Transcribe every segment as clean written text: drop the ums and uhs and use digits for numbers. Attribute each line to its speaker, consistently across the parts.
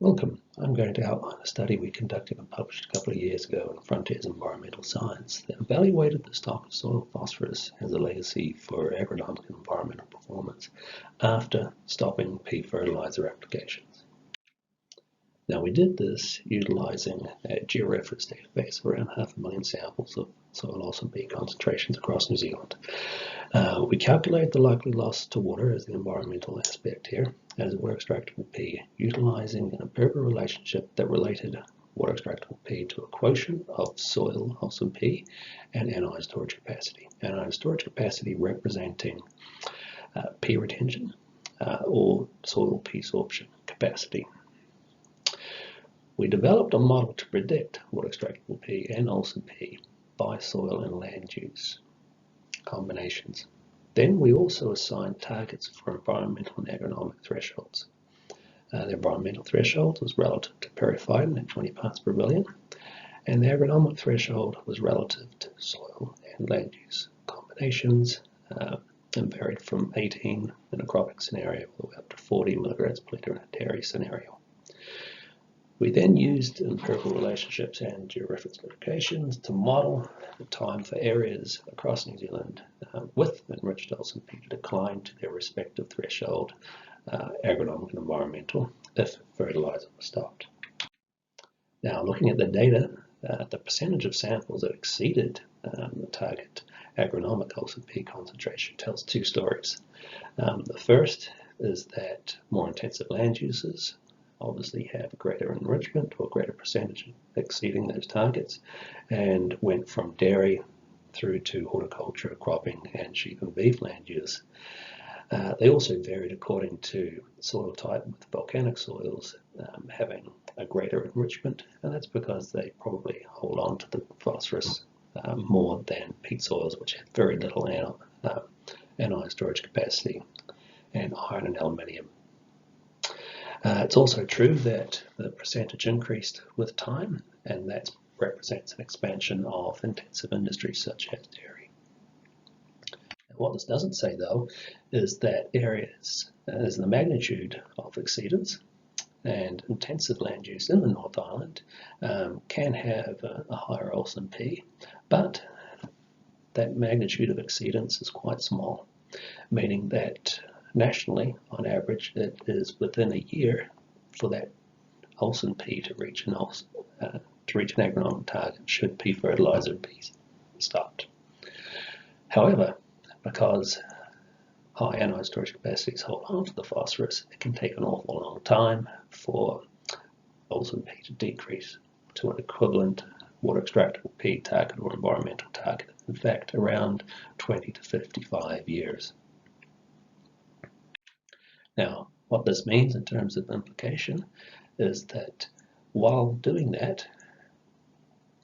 Speaker 1: Welcome. I'm going to outline a study we conducted and published a couple of years ago in Frontiers Environmental Science that evaluated the stock of soil phosphorus as a legacy for agronomic and environmental performance after stopping pea fertilizer applications. Now, we did this utilizing a georeference database of around 500,000 samples of soil loss and pea concentrations across New Zealand. We calculated the likely loss to water as the environmental aspect here as water extractable P, utilizing an empirical relationship that related water extractable P to a quotient of soil loss and P and anion storage capacity. Anion storage capacity representing P retention or soil P sorption capacity. We developed a model to predict water extractable P and also P by soil and land use combinations. Then we also assigned targets for environmental and agronomic thresholds. The environmental threshold was relative to periphyton at 20 parts per billion, and the agronomic threshold was relative to soil and land use combinations, and varied from 18 in a cropping scenario all the way up to 40 milligrams per litre in a dairy scenario. We then used empirical relationships and georeference locations to model the time for areas across New Zealand with enriched LSP to decline to their respective threshold, agronomic and environmental, if fertilizer was stopped. Now, looking at the data, the percentage of samples that exceeded the target agronomic LSP concentration tells two stories. The first is that more intensive land uses obviously have greater enrichment or greater percentage exceeding those targets, and went from dairy through to horticulture, cropping, and sheep and beef land use. They also varied according to soil type, with volcanic soils having a greater enrichment, and that's because they probably hold on to the phosphorus more than peat soils, which have very little anion storage capacity, and iron and aluminium. It's also true that the percentage increased with time, and that represents an expansion of intensive industries such as dairy. What this doesn't say, though, is that areas as the magnitude of exceedance and intensive land use in the North Island can have a higher LSP, but that magnitude of exceedance is quite small, meaning that nationally, on average, it is within a year for that LSP to reach an agronomic target should pea fertilizer be stopped. However, because high anion storage capacities hold on to the phosphorus, it can take an awful long time for LSP to decrease to an equivalent water extractable P target or environmental target. In fact, around 20 to 55 years. Now, what this means in terms of implication is that while doing that,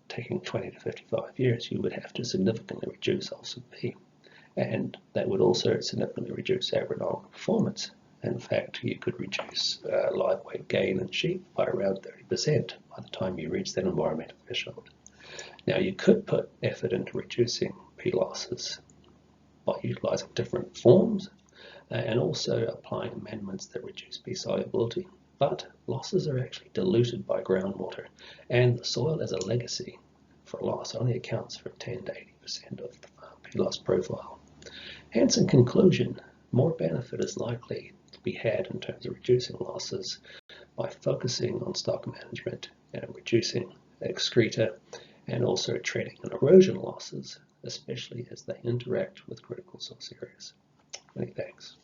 Speaker 1: taking 20 to 55 years, you would have to significantly reduce LSP, and that would also significantly reduce agronomic performance. In fact, you could reduce live weight gain in sheep by around 30% by the time you reach that environmental threshold. Now, you could put effort into reducing P losses by utilizing different forms, and also applying amendments that reduce P solubility, but losses are actually diluted by groundwater, and the soil as a legacy for loss only accounts for 10 to 80% of the P loss profile. Hence, in conclusion, more benefit is likely to be had in terms of reducing losses by focusing on stock management and reducing excreta, and also treating and erosion losses, especially as they interact with critical source areas. Many thanks.